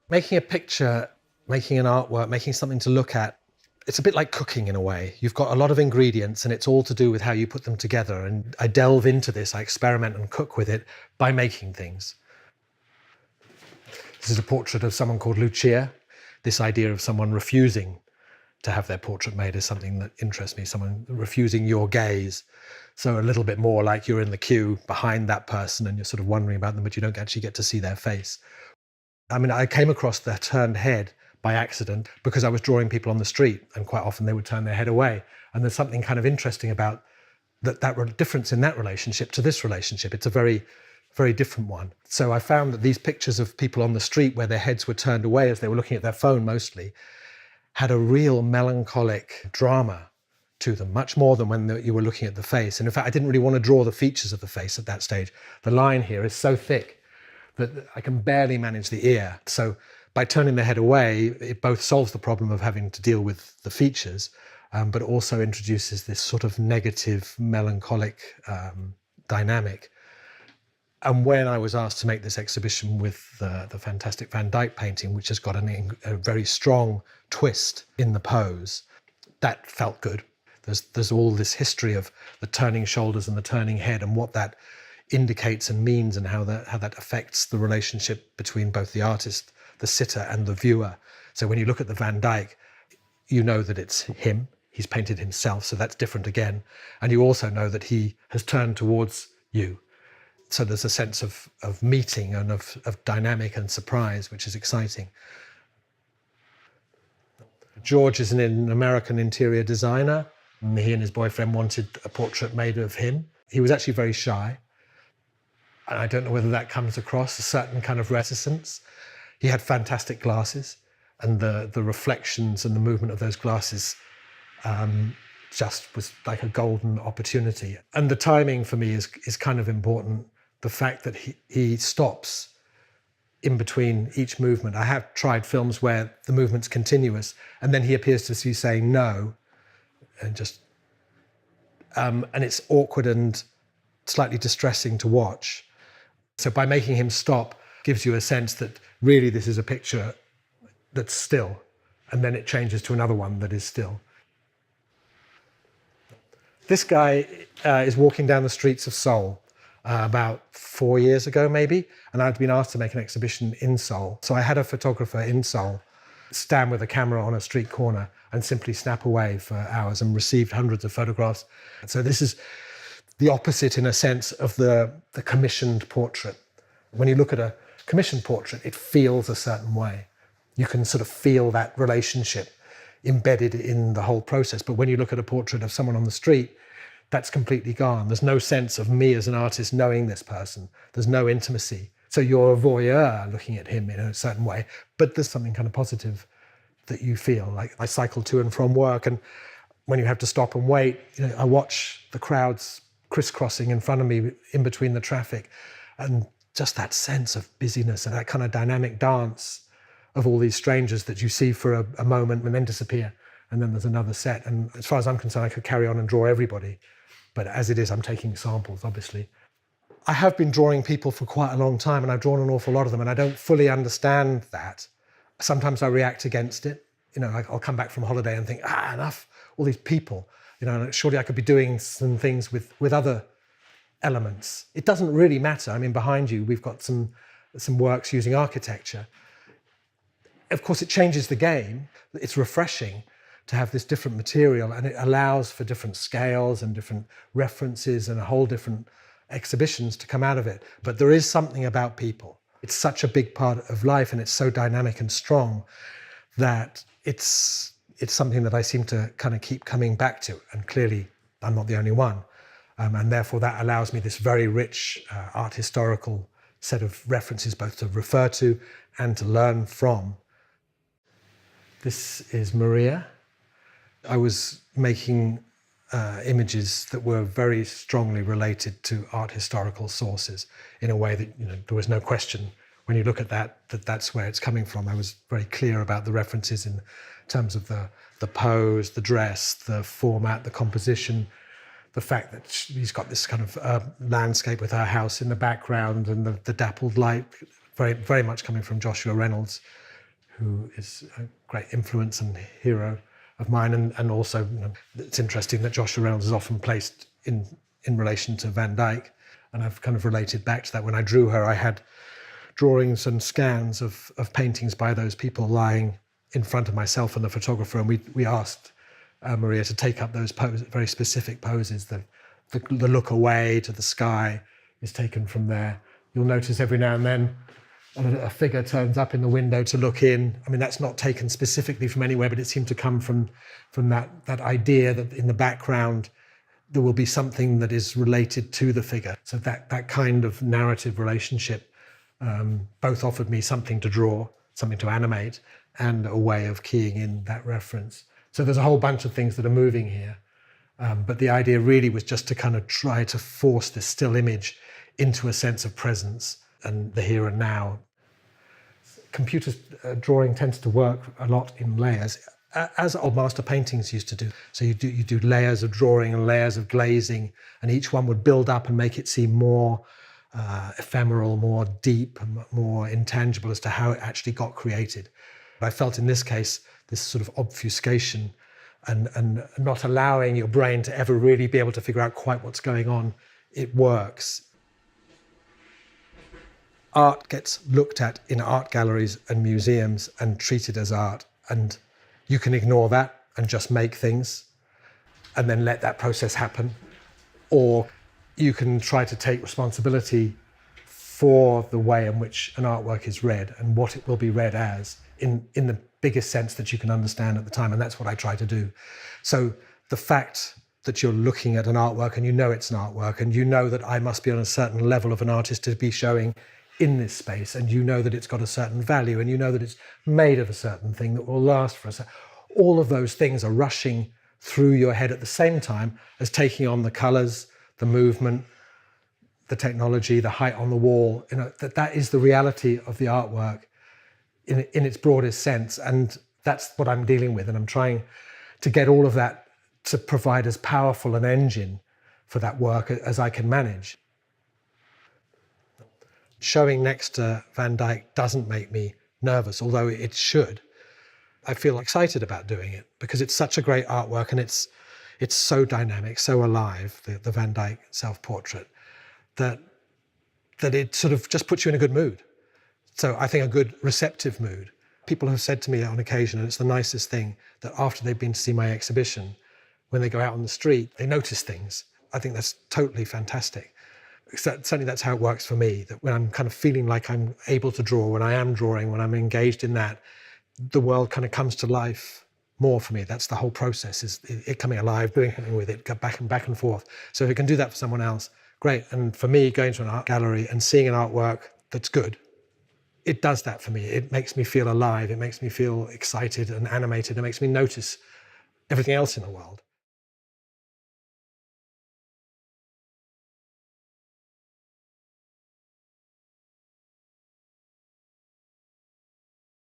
Making a picture, making an artwork, making something to look at, it's a bit like cooking in a way. You've got a lot of ingredients and it's all to do with how you put them together. And I delve into this, I experiment and cook with it by making things. This is a portrait of someone called Lucia. This idea of someone refusing to have their portrait made is something that interests me, someone refusing your gaze. So a little bit more like you're in the queue behind that person and you're sort of wondering about them, but you don't actually get to see their face. I mean, I came across the turned head by accident because I was drawing people on the street, and quite often they would turn their head away. And there's something kind of interesting about that difference in that relationship to this relationship. It's a very, very different one. So I found that these pictures of people on the street where their heads were turned away as they were looking at their phone mostly had a real melancholic drama to them, much more than when you were looking at the face. And in fact, I didn't really want to draw the features of the face at that stage. The line here is so thick that I can barely manage the ear. So by turning the head away, it both solves the problem of having to deal with the features, but also introduces this sort of negative, melancholic dynamic. And when I was asked to make this exhibition with the fantastic Van Dyck painting, which has got a very strong twist in the pose, that felt good. There's all this history of the turning shoulders and the turning head and what that indicates and means, and how that affects the relationship between both the artist, the sitter, and the viewer. So when you look at the Van Dyck, you know that it's him. He's painted himself, so that's different again. And you also know that he has turned towards you. So there's a sense of meeting and of dynamic and surprise, which is exciting. George is an American interior designer. He and his boyfriend wanted a portrait made of him. He was actually very shy. And I don't know whether that comes across, a certain kind of reticence. He had fantastic glasses, and the reflections and the movement of those glasses just was like a golden opportunity. And the timing for me is kind of important. The fact that he stops in between each movement. I have tried films where the movement's continuous, and then he appears to be saying no, and it's awkward and slightly distressing to watch. So by making him stop, gives you a sense that really this is a picture that's still, and then it changes to another one that is still. This guy is walking down the streets of Seoul about 4 years ago, maybe, and I'd been asked to make an exhibition in Seoul. So I had a photographer in Seoul stand with a camera on a street corner and simply snap away for hours, and received hundreds of photographs. So this is the opposite, in a sense, of the commissioned portrait. When you look at a commissioned portrait, it feels a certain way. You can sort of feel that relationship embedded in the whole process. But when you look at a portrait of someone on the street, that's completely gone. There's no sense of me as an artist knowing this person. There's no intimacy. So you're a voyeur looking at him in a certain way, but there's something kind of positive that you feel. Like I cycle to and from work, and when you have to stop and wait, I watch the crowds crisscrossing in front of me in between the traffic, and just that sense of busyness and that kind of dynamic dance of all these strangers that you see for a moment and then disappear, and then there's another set. And as far as I'm concerned, I could carry on and draw everybody, but as it is, I'm taking samples, obviously. I have been drawing people for quite a long time, and I've drawn an awful lot of them, and I don't fully understand that. Sometimes I react against it. I'll come back from holiday and think, enough, all these people. Surely I could be doing some things with other elements. It doesn't really matter. I mean, behind you, we've got some works using architecture. Of course, it changes the game. It's refreshing to have this different material, and it allows for different scales and different references and a whole different exhibitions to come out of it. But there is something about people. It's such a big part of life, and it's so dynamic and strong that it's something that I seem to kind of keep coming back to. And clearly, I'm not the only one. And therefore, that allows me this very rich art historical set of references, both to refer to and to learn from. This is Maria. I was making images that were very strongly related to art historical sources in a way that there was no question when you look at that's where it's coming from. I was very clear about the references in terms of the pose, the dress, the format, the composition, the fact that he's got this kind of landscape with her house in the background and the dappled light, very, very much coming from Joshua Reynolds' who is a great influence and hero of mine. And also, it's interesting that Joshua Reynolds is often placed in relation to Van Dyck. And I've kind of related back to that. When I drew her, I had drawings and scans of paintings by those people lying in front of myself and the photographer. And we asked Maria to take up those very specific poses. The look away to the sky is taken from there. You'll notice every now and then a figure turns up in the window to look in. I mean, that's not taken specifically from anywhere, but it seemed to come from that idea that in the background there will be something that is related to the figure. So that kind of narrative relationship both offered me something to draw, something to animate, and a way of keying in that reference. So there's a whole bunch of things that are moving here. But the idea really was just to kind of try to force this still image into a sense of presence and the here and now. Computer drawing tends to work a lot in layers, as old master paintings used to do. So you do layers of drawing and layers of glazing, and each one would build up and make it seem more ephemeral, more deep, and more intangible as to how it actually got created. I felt in this case, this sort of obfuscation and not allowing your brain to ever really be able to figure out quite what's going on, it works. Art gets looked at in art galleries and museums and treated as art, and you can ignore that and just make things and then let that process happen. Or you can try to take responsibility for the way in which an artwork is read and what it will be read as in the biggest sense that you can understand at the time. And that's what I try to do. So the fact that you're looking at an artwork and you know it's an artwork and you know that I must be on a certain level of an artist to be showing in this space, and you know that it's got a certain value, and you know that it's made of a certain thing that will last for us. All of those things are rushing through your head at the same time as taking on the colors, the movement, the technology, the height on the wall. That is the reality of the artwork in its broadest sense. And that's what I'm dealing with. And I'm trying to get all of that to provide as powerful an engine for that work as I can manage. Showing next to Van Dyck doesn't make me nervous, although it should. I feel excited about doing it because it's such a great artwork and it's so dynamic, so alive, the Van Dyck self-portrait, that it sort of just puts you in a good mood. So I think a good receptive mood. People have said to me on occasion, and it's the nicest thing, that after they've been to see my exhibition, when they go out on the street, they notice things. I think that's totally fantastic. Certainly that's how it works for me, that when I'm kind of feeling like I'm able to draw, when I am drawing, when I'm engaged in that, the world kind of comes to life more for me. That's the whole process, is it coming alive, doing something with it, go back and forth. So if it can do that for someone else, great. And for me, going to an art gallery and seeing an artwork that's good, it does that for me. It makes me feel alive. It makes me feel excited and animated. It makes me notice everything else in the world.